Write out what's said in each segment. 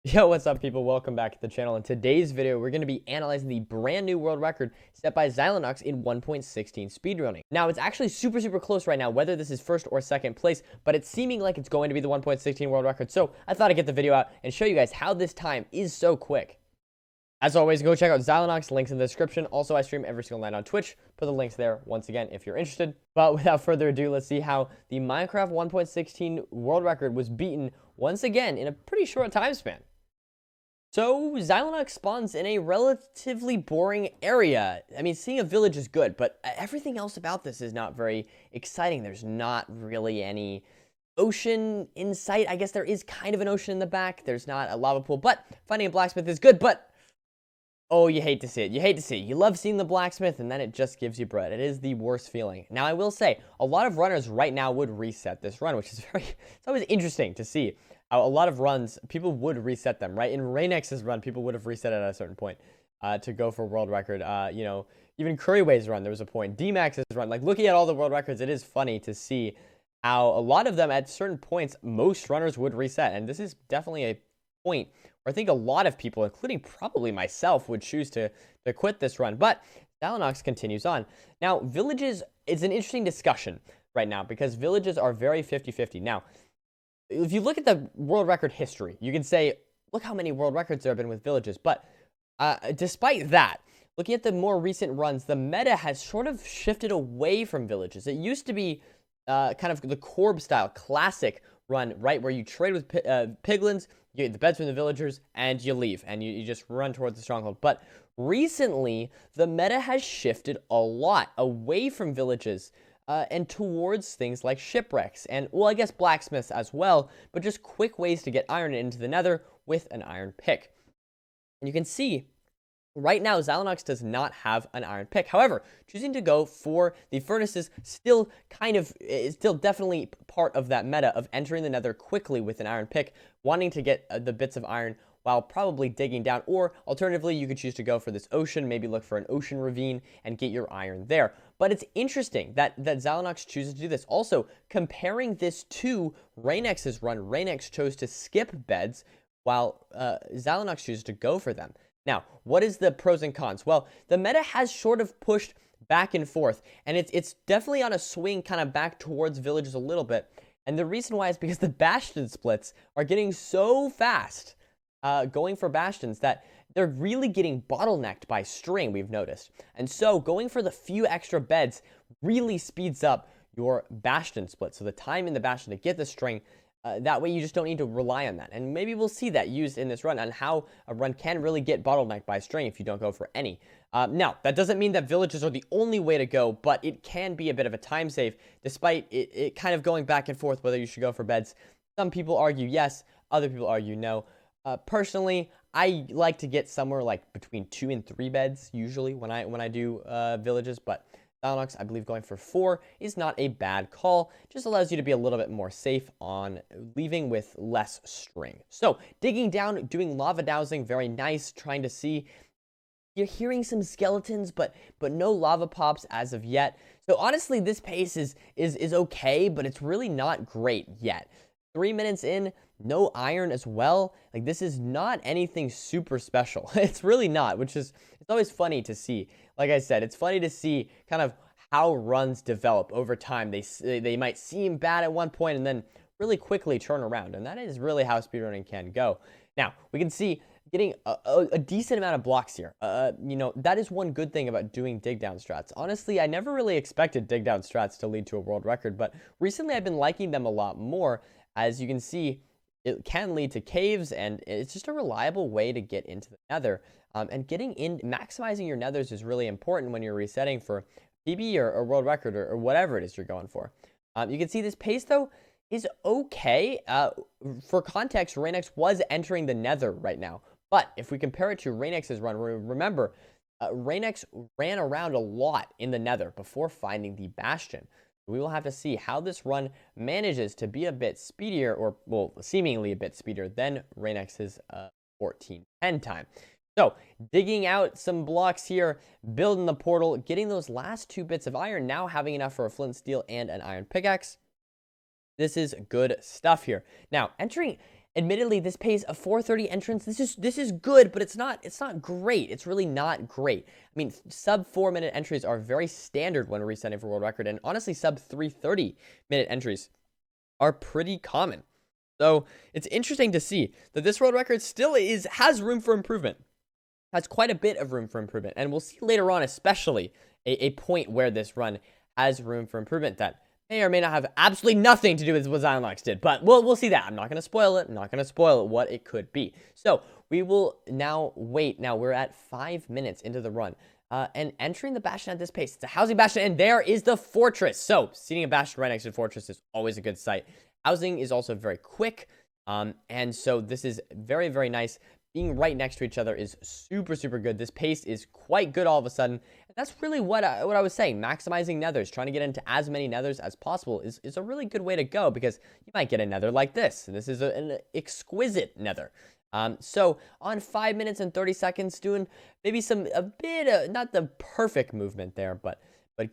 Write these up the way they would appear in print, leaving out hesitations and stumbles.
Yo, what's up, people? Welcome back to the channel. In today's video, we're going to be analyzing the brand new world record set by zylenox in 1.16 speedrunning. Now, it's actually super close right now, whether this is first or second place, but it's seeming like it's going to be the 1.16 world record. So I thought I'd get the video out and show you guys how this time is so quick. As always, go check out zylenox, links in the description. Also, I stream every single night on Twitch. Put the links there once again if you're interested. But without further ado, let's see how the Minecraft 1.16 world record was beaten once again in a pretty short time span. So, zylenox spawns in a relatively boring area. I mean, seeing a village is good, but everything else about this is not very exciting. There's not really any ocean in sight. I guess there is kind of an ocean in the back. There's not a lava pool, but finding a blacksmith is good, but oh, you hate to see it. You hate to see it. You love seeing the blacksmith, and then it just gives you bread. It is the worst feeling. Now, I will say, a lot of runners right now would reset this run, which is it's always interesting to see. A lot of runs, people would reset them, right? In Reignex's run, people would have reset it at a certain point to go for world record. You know, even Curryway's run, there was a point. D-Max's run, like looking at all the world records, it is funny to see how a lot of them at certain points, most runners would reset. And this is definitely a point where I think a lot of people, including probably myself, would choose to quit this run. But zylenox continues on. Now, villages is an interesting discussion right now because villages are very 50-50. Now, if you look at the world record history, you can say, look how many world records there have been with villages. But despite that, looking at the more recent runs, the meta has sort of shifted away from villages. It used to be kind of the Corb style, classic run, right, where you trade with piglins, you get the beds from the villagers, and you leave, and you just run towards the stronghold. But recently, the meta has shifted a lot away from villages and towards things like shipwrecks and, well, I guess blacksmiths as well, but just quick ways to get iron into the nether with an iron pick. And you can see right now, zylenox does not have an iron pick. However, choosing to go for the furnaces still is still definitely part of that meta of entering the nether quickly with an iron pick, wanting to get the bits of iron while probably digging down, or alternatively, you could choose to go for this ocean, maybe look for an ocean ravine and get your iron there. But it's interesting that zylenox chooses to do this. Also, comparing this to Reignex's run, Reignex chose to skip beds while zylenox chooses to go for them. Now, what is the pros and cons? Well, the meta has sort of pushed back and forth, and it's definitely on a swing kind of back towards villages a little bit. And the reason why is because the bastion splits are getting so fast going for bastions that they're really getting bottlenecked by string, we've noticed. And so going for the few extra beds really speeds up your bastion split. So the time in the bastion to get the string, that way you just don't need to rely on that. And maybe we'll see that used in this run on how a run can really get bottlenecked by string if you don't go for any. Now, that doesn't mean that villages are the only way to go, but it can be a bit of a time save, despite it kind of going back and forth whether you should go for beds. Some people argue yes, other people argue no. Personally, I like to get somewhere like between 2 and 3 beds usually when I do villages, but zylenox, I believe going for 4 is not a bad call. Just allows you to be a little bit more safe on leaving with less string. So digging down, doing lava dowsing, very nice. Trying to see. You're hearing some skeletons, but no lava pops as of yet. So honestly, this pace is okay, but it's really not great yet. 3 minutes in, no iron as well. Like, this is not anything super special. It's really not, which is, it's always funny to see. Like I said, it's funny to see kind of how runs develop over time. They might seem bad at one point and then really quickly turn around. And that is really how speedrunning can go. Now, we can see getting a decent amount of blocks here. You know, that is one good thing about doing dig down strats. Honestly, I never really expected dig down strats to lead to a world record, but recently I've been liking them a lot more. As you can see, it can lead to caves, and it's just a reliable way to get into the nether. And maximizing your nethers is really important when you're resetting for PB or world record or whatever it is you're going for. You can see this pace, though, is okay. For context, Reignex was entering the nether right now. But if we compare it to Reignex's run, remember, Reignex ran around a lot in the nether before finding the bastion. We will have to see how this run manages to be a bit speedier, or, well, seemingly a bit speedier than Reignex's 14:10 time. So, digging out some blocks here, building the portal, getting those last 2 bits of iron, now having enough for a flint and steel and an iron pickaxe. This is good stuff here. Now, entering Admittedly, this pace of 4:30 entrance. This is good, but it's not great. It's really not great. I mean, sub 4-minute entries are very standard when resetting for world record, and honestly, sub 3:30-minute entries are pretty common. So it's interesting to see that this world record still has room for improvement. Has quite a bit of room for improvement, and we'll see later on, especially a point where this run has room for improvement that may or may not have absolutely nothing to do with what zylenox did, but we'll see that. I'm not going to spoil it. I'm not going to spoil it what it could be. So we will now wait. Now we're at 5 minutes into the run, and entering the bastion at this pace. It's a housing bastion, and there is the fortress. So seeing a bastion right next to the fortress is always a good sight. Housing is also very quick, and so this is very, very nice. Being right next to each other is super, super good. This pace is quite good all of a sudden. And that's really what I was saying. Maximizing nethers, trying to get into as many nethers as possible is a really good way to go, because you might get a nether like this. And this is an exquisite nether. So on 5 minutes and 30 seconds, doing maybe a bit of, not the perfect movement there, but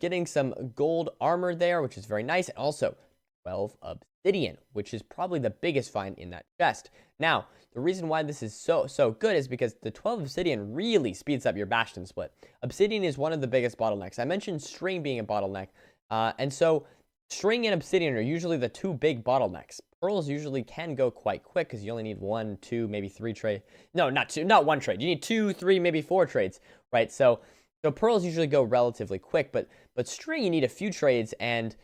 getting some gold armor there, which is very nice. And also 12 obsidian, which is probably the biggest find in that chest. Now, the reason why this is so good is because the 12 obsidian really speeds up your bastion split. Obsidian is one of the biggest bottlenecks. I mentioned string being a bottleneck, and so string and obsidian are usually the two big bottlenecks. Pearls usually can go quite quick because you only need 1, 2, maybe 3 trade. No, not one trade. You need 2, 3, maybe 4 trades, right? So pearls usually go relatively quick, but string you need a few trades, and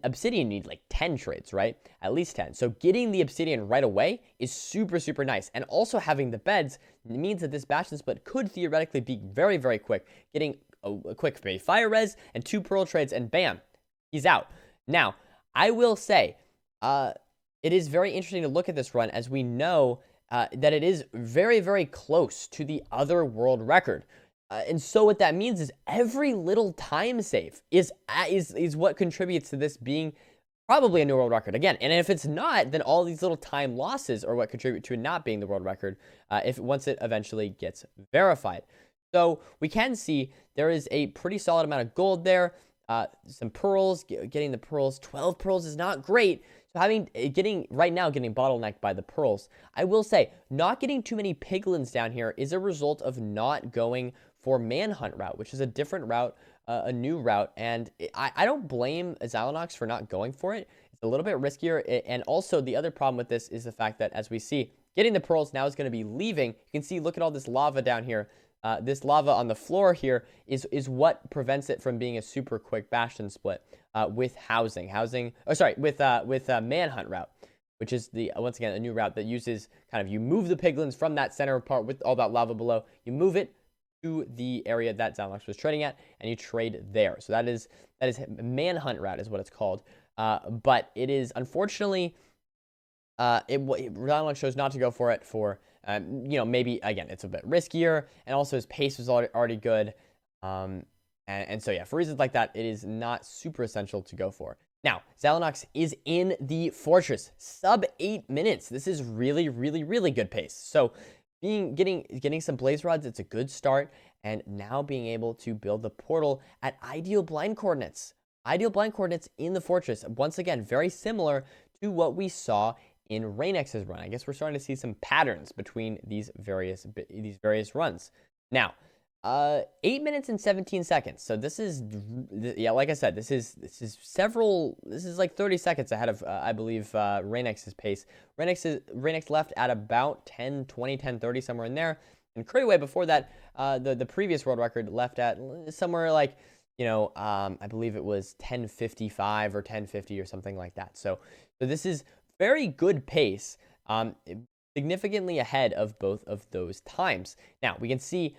obsidian need like 10 trades, right? At least 10. So getting the obsidian right away is super, super nice. And also having the beds means that this bastion split could theoretically be very, very quick. Getting a quick maybe fire res and 2 pearl trades, and bam, he's out. Now, I will say, it is very interesting to look at this run, as we know that it is very, very close to the other world record. And so what that means is every little time save is what contributes to this being probably a new world record again. And if it's not, then all these little time losses are what contribute to it not being the world record once it eventually gets verified. So we can see there is a pretty solid amount of gold there. Some pearls, getting the pearls. 12 pearls is not great. So getting bottlenecked by the pearls. I will say, not getting too many piglins down here is a result of not going for manhunt route, which is a different route, a new route, and I don't blame zylenox for not going for it. It's a little bit riskier, and also the other problem with this is the fact that, as we see, getting the pearls now is going to be leaving. You can see, look at all this lava down here. This lava on the floor here is what prevents it from being a super quick bastion split with manhunt route, which is once again a new route that uses you move the piglins from that center part with all that lava below, you move it to the area that zylenox was trading at, and you trade there. So that is manhunt route is what it's called. But it is, unfortunately, zylenox chose not to go for it for maybe again it's a bit riskier, and also his pace was already good. And so yeah, for reasons like that, it is not super essential to go for. Now, zylenox is in the fortress, sub 8 minutes. This is really, really, really good pace. So getting some blaze rods, it's a good start, and now being able to build the portal at ideal blind coordinates. Ideal blind coordinates in the fortress. Once again, very similar to what we saw in Reignex's run. I guess we're starting to see some patterns between these various runs. Now, 8 minutes and 17 seconds. So this is, yeah, like I said, this is like 30 seconds ahead of, I believe, Reignex's pace. Reignex left at about 10:20, 10:30, somewhere in there. And Crayway before that, the previous world record left at somewhere like, I believe it was 10:55 or 10:50 or something like that. So this is very good pace, significantly ahead of both of those times. Now, we can see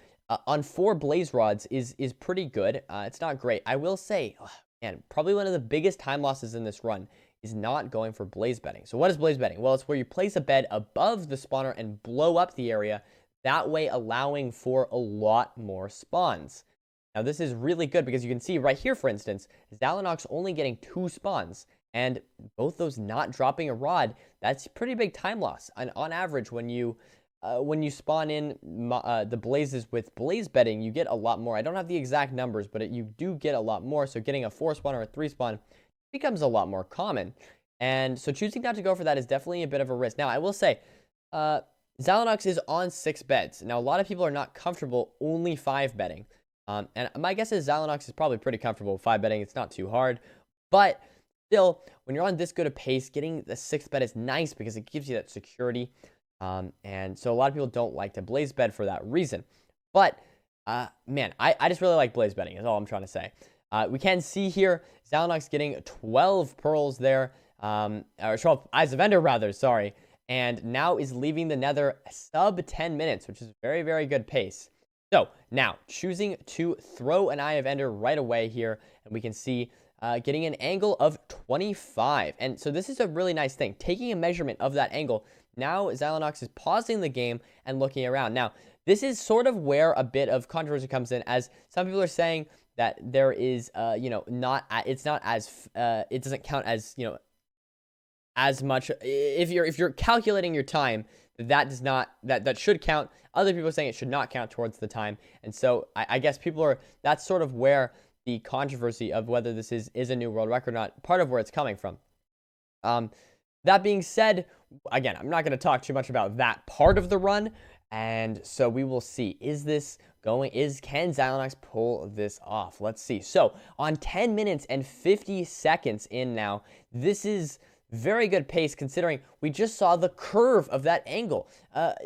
on 4 blaze rods is pretty good. It's not great. I will say, probably one of the biggest time losses in this run is not going for blaze bedding. So what is blaze bedding? Well, it's where you place a bed above the spawner and blow up the area, that way allowing for a lot more spawns. Now, this is really good because you can see right here, for instance, zylenox only getting 2 spawns, and both those not dropping a rod. That's pretty big time loss. And on average, when you spawn in the blazes with blaze bedding, you get a lot more. I don't have the exact numbers, but you do get a lot more. So getting a 4 spawn or a 3 spawn becomes a lot more common. And so choosing not to go for that is definitely a bit of a risk. Now, I will say, zylenox is on 6 beds. Now, a lot of people are not comfortable only 5 betting. And my guess is zylenox is probably pretty comfortable with 5 betting. It's not too hard. But still, when you're on this good a pace, getting the 6th bet is nice because it gives you that security. And so a lot of people don't like to blaze bet for that reason. But, man, I just really like blaze betting is all I'm trying to say. We can see here, zylenox getting 12 pearls there. Or 12 Eyes of Ender, rather, sorry. And now is leaving the nether sub 10 minutes, which is very, very good pace. So, now, choosing to throw an Eye of Ender right away here. And we can see getting an angle of 25. And so this is a really nice thing. Taking a measurement of that angle. Now, zylenox is pausing the game and looking around. Now, this is sort of where a bit of controversy comes in, as some people are saying that there is, it's not as, it doesn't count as, as much. If you're calculating your time, that does not, that should count. Other people are saying it should not count towards the time. And so I guess people are, that's sort of where the controversy of whether this is a new world record or not, part of where it's coming from. That being said, again, I'm not going to talk too much about that part of the run. And so we will see, can zylenox pull this off? Let's see. So on 10 minutes and 50 seconds in now, this is very good pace considering we just saw the curve of that angle.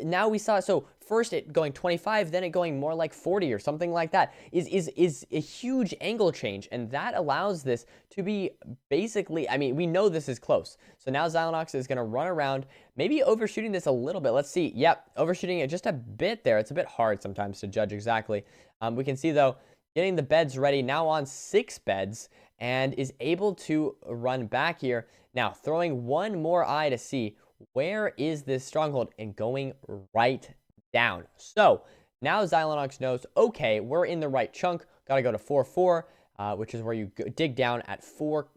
Now we saw, so first it going 25, then it going more like 40 or something like that is a huge angle change. And that allows this to be basically, I mean, we know this is close. So now zylenox is going to run around, maybe overshooting this a little bit. Let's see. Yep, overshooting it just a bit there. It's a bit hard sometimes to judge exactly. We can see though, getting the beds ready now on 6 beds and is able to run back here. Now, throwing one more eye to see where is this stronghold and going right down. So now zylenox knows, okay, we're in the right chunk. Got to go to 4-4, which is where you dig down at 4-4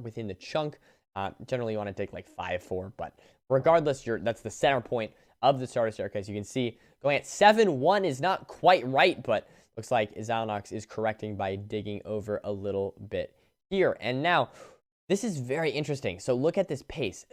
within the chunk. Generally, you want to dig like 5-4, but regardless, that's the center point of the starter staircase. You can see going at 7-1 is not quite right, but looks like zylenox is correcting by digging over a little bit here. And now, this is very interesting. So look at this pace,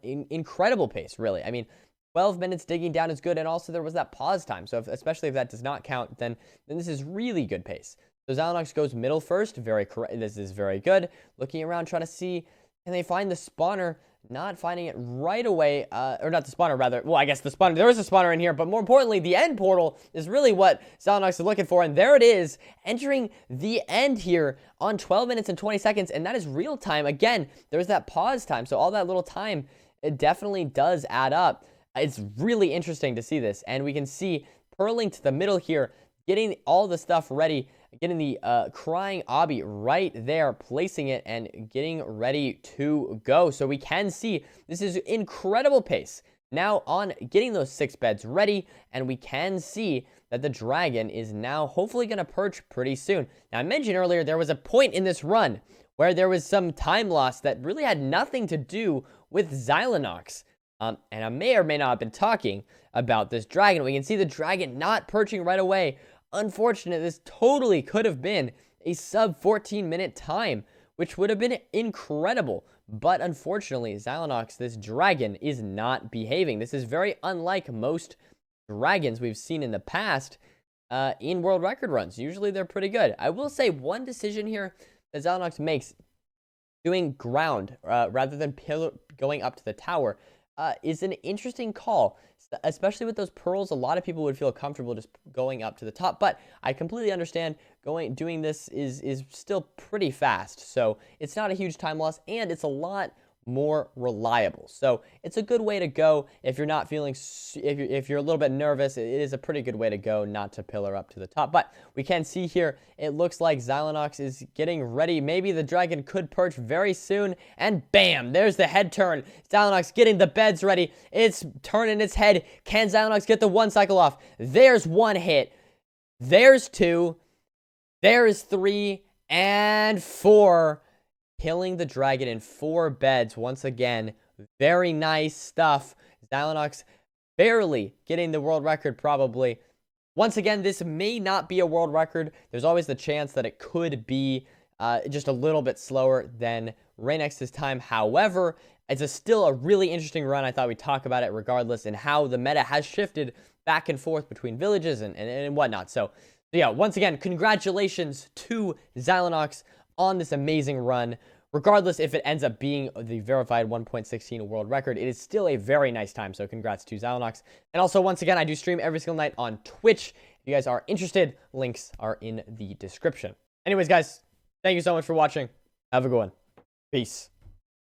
incredible pace, really. I mean, 12 minutes digging down is good, and also there was that pause time. So especially if that does not count, then this is really good pace. So zylenox goes middle first, very correct. This is very good. Looking around, trying to see, can they find the spawner? Not finding it right away, or not the spawner, rather. Well, I guess the spawner, there is a spawner in here, but more importantly, the end portal is really what zylenox is looking for, and there it is, entering the end here on 12 minutes and 20 seconds, and that is real time. Again, there's that pause time, so all that little time, it definitely does add up. It's really interesting to see this, and we can see purling to the middle here, getting all the stuff ready, getting the crying obby right there, placing it and getting ready to go. So we can see this is incredible pace. Now on getting those 6 beds ready, and we can see that the dragon is now hopefully going to perch pretty soon. Now I mentioned earlier there was a point in this run where there was some time loss that really had nothing to do with zylenox. And I may or may not have been talking about this dragon. We can see the dragon not perching right away. Unfortunate, this totally could have been a sub 14-minute time, which would have been incredible. But unfortunately, zylenox, this dragon, is not behaving. This is very unlike most dragons we've seen in the past in world record runs. Usually they're pretty good. I will say one decision here that zylenox makes, doing ground rather than going up to the tower, is an interesting call, especially with those pearls. A lot of people would feel comfortable just going up to the top, but I completely understand doing this is still pretty fast, so it's not a huge time loss, and it's a lot more reliable. So it's a good way to go if you're not feeling, if you're a little bit nervous. It is a pretty good way to go not to pillar up to the top. But we can see here, it looks like zylenox is getting ready. Maybe the dragon could perch very soon, and bam, there's the head turn. zylenox getting the beds ready. It's turning its head. Can zylenox get the 1 cycle off? There's 1 hit. There's 2. There's 3 and 4. Killing the dragon in 4 beds once again. Very nice stuff. zylenox barely getting the world record, probably. Once again, this may not be a world record. There's always the chance that it could be just a little bit slower than Reignex this time. However, it's still a really interesting run. I thought we'd talk about it regardless, and how the meta has shifted back and forth between villages and whatnot. So yeah, once again, congratulations to zylenox on this amazing run. Regardless if it ends up being the verified 1.16 world record, it is still a very nice time. So congrats to zylenox. And also, once again, I do stream every single night on Twitch. If you guys are interested, links are in the description. Anyways, guys, thank you so much for watching. Have a good one. Peace.